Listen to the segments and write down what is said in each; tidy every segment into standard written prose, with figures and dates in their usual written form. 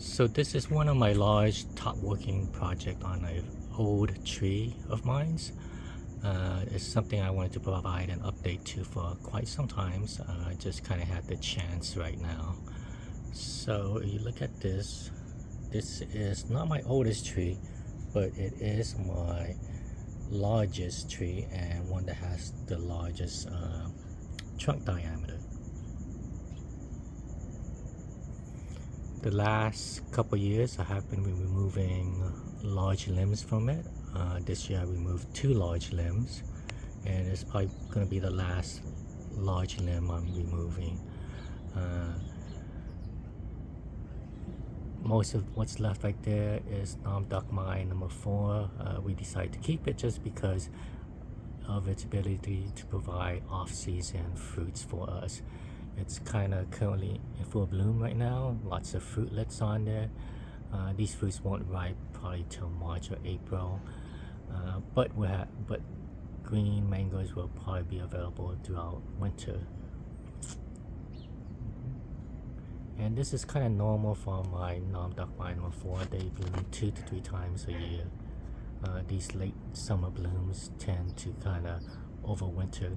So this is one of my large top working project on an old tree of mine. It's something I wanted to provide an update to for quite some time. I just kind of had the chance right now. So you look at this. This is not my oldest tree, but it is my largest tree and one that has the largest trunk diameter. The last couple years I have been removing large limbs from it. This year I removed 2 large limbs, and it's probably going to be the last large limb I'm removing. Most of what's left right there is Namdakmai number 4. We decided to keep it just because of its ability to provide off-season fruits for us. It's kind of currently in full bloom right now. Lots of fruitlets on there. These fruits won't ripe probably till March or April, but green mangoes will probably be available throughout winter. And this is kind of normal for my Namdakmai number 4. They bloom 2 to 3 times a year. These late summer blooms tend to kind of overwinter.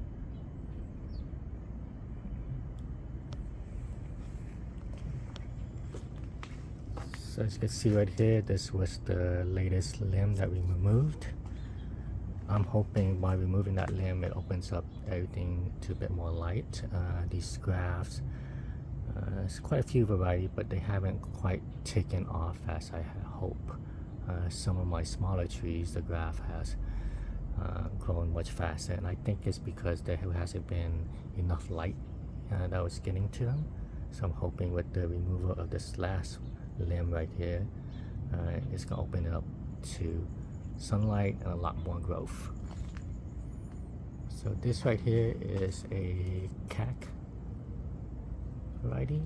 So as you can see right here, this was the latest limb that we removed. I'm hoping by removing that limb it opens up everything to a bit more light. These grafts, there's quite a few varieties, but they haven't quite taken off as I hope. Some of my smaller trees, the graft has grown much faster, and I think it's because there hasn't been enough light that was getting to them. So I'm hoping with the removal of this last limb right here, it's gonna open it up to sunlight and a lot more growth. So this right here is a cac variety.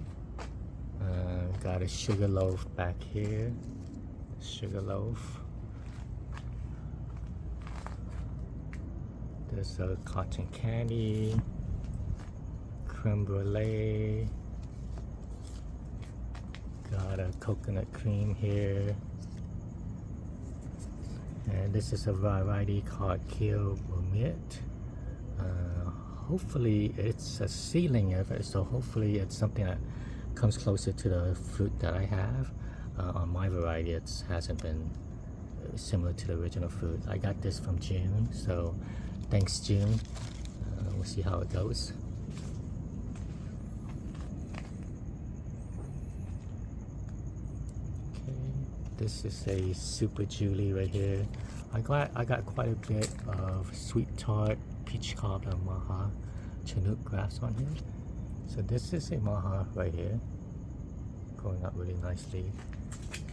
Got a sugar loaf back here. Sugar loaf. There's a cotton candy, creme brulee. Got a coconut cream here, and this is a variety called Kale Bromit. Hopefully it's a seedling effort, so hopefully it's something that comes closer to the fruit that I have. On my variety it hasn't been similar to the original fruit. I got this from June, so thanks June. We'll see how it goes. This is a Super Julie right here. I got quite a bit of sweet tart, peach cobbler, maha, chinook grafts on here. So this is a maha right here, growing up really nicely.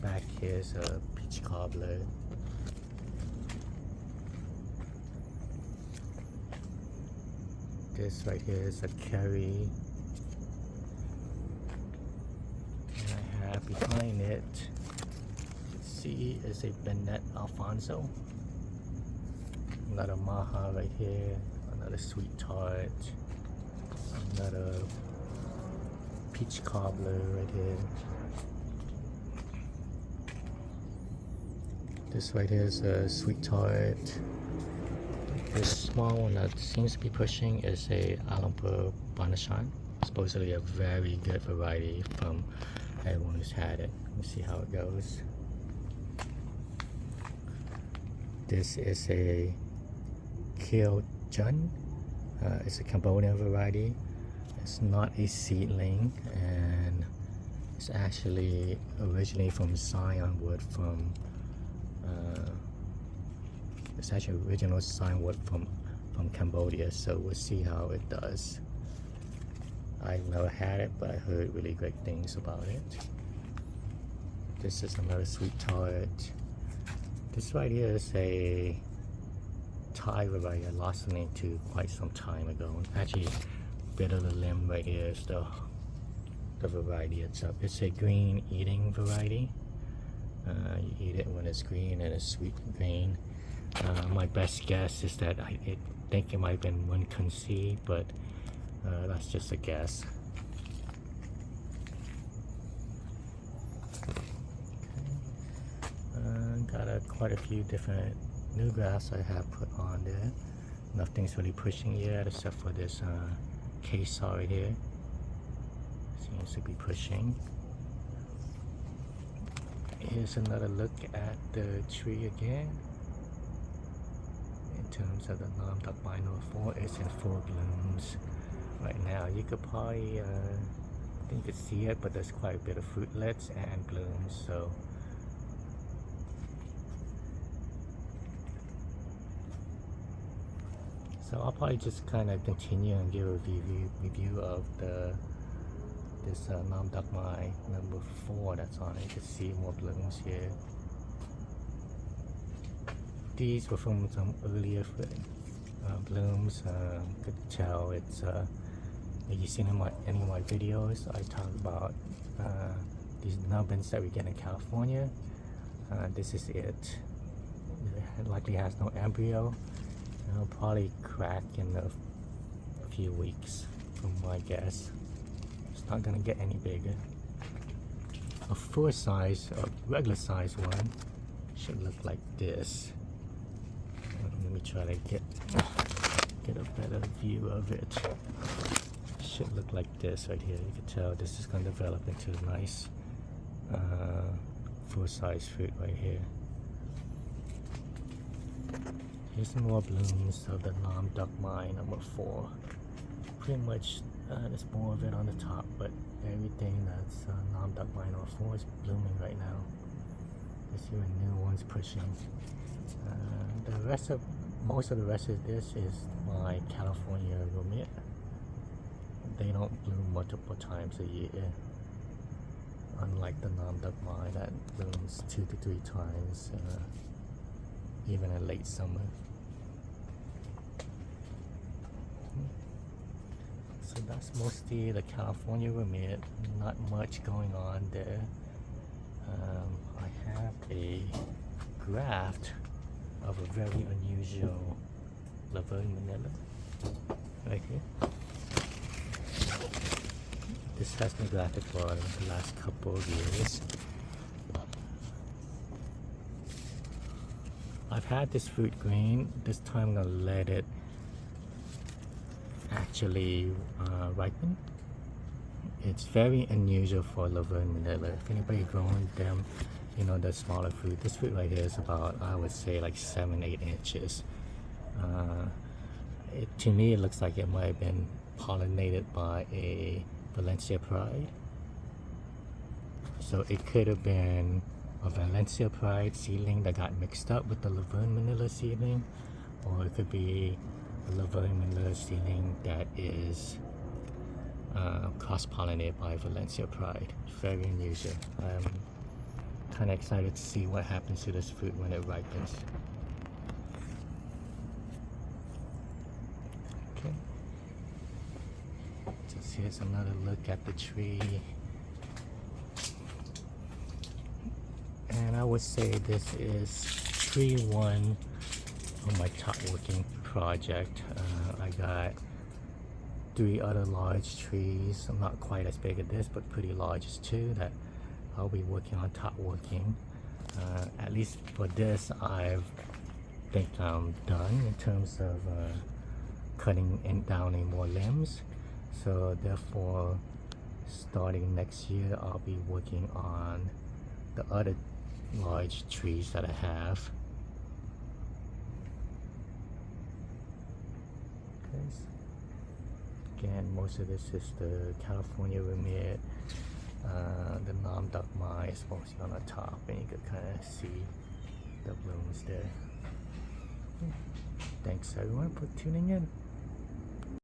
Back here's a peach cobbler. This right here is a curry. And I have behind it, is a Benet Alfonso. Another maha right here, another sweet tart, another peach cobbler right here. This right here is a sweet tart. This small one that seems to be pushing is a Ataulfo Banashan. Supposedly a very good variety from everyone who's had it. Let's see how it goes. This is a Kale Jun. It's a Cambodian variety. It's not a seedling, and it's actually originally from scion wood from it's actually original scion wood from Cambodia, so we'll see how it does. I've never had it, but I heard really great things about it. This is another sweet tart. This right here is a Thai variety I lost the name to quite some time ago. Actually, bit of the limb right here is the variety itself. It's a green eating variety. You eat it when it's green and it's sweet green. My best guess is that I think it might have been one kunsi, but that's just a guess. quite a few different new grafts I have put on there. Nothing's really pushing yet except for this case saw right here. Seems to be pushing. Here's another look at the tree again. In terms of the non-duck minor 4, it's in full blooms right now. You could probably, I think you could see it, but there's quite a bit of fruitlets and blooms. So I'll probably just kind of continue and give a review of this non-duck my number 4 that's on it. You can see more blooms here. These were from some earlier blooms. Could tell it's if you've seen any of my videos, I talk about these nubbins that we get in California. This is it. It likely has no embryo. It'll probably crack in a few weeks, from my guess. It's not gonna get any bigger. A full size, a regular size one, should look like this. Let me try to get a better view of it. Should look like this right here. You can tell this is going to develop into a nice full-size fruit right here. Here's some more blooms of the non-duck my number 4. Pretty much there's more of it on the top, but everything that's non-duck my number 4 is blooming right now. There's even new ones pushing. Most of the rest of this is my California romit. They don't bloom multiple times a year, unlike the non-duck my that blooms 2 to 3 times, even in late summer. So that's mostly the California romit. Not much going on there. I have a graft of a very unusual Laverne Manila right here. This has been grafted for the last couple of years. I've had this fruit green. This time I'm gonna let it actually ripen. It's very unusual for Laverne Manila. If anybody growing them, you know, the smaller fruit. This fruit right here is about, I would say, like 7-8 inches. To me, it looks like it might have been pollinated by a Valencia Pride. So it could have been a Valencia Pride seedling that got mixed up with the Laverne Manila seedling, or it could be a Laverne Manila seedling that is cross-pollinated by Valencia Pride. Very unusual. I'm kind of excited to see what happens to this fruit when it ripens. Okay. Just here's another look at the tree. And I would say this is tree 1 of my Topworking project. I got 3 other large trees, not quite as big as this, but pretty large too, that I'll be working on Topworking. At least for this, I think I'm done in terms of cutting down any more limbs. So therefore, starting next year, I'll be working on the other large trees that I have. Okay. Again, most of this is the California romit. The non-duck my is mostly on the top, and you can kind of see the blooms there. Thanks everyone for tuning in.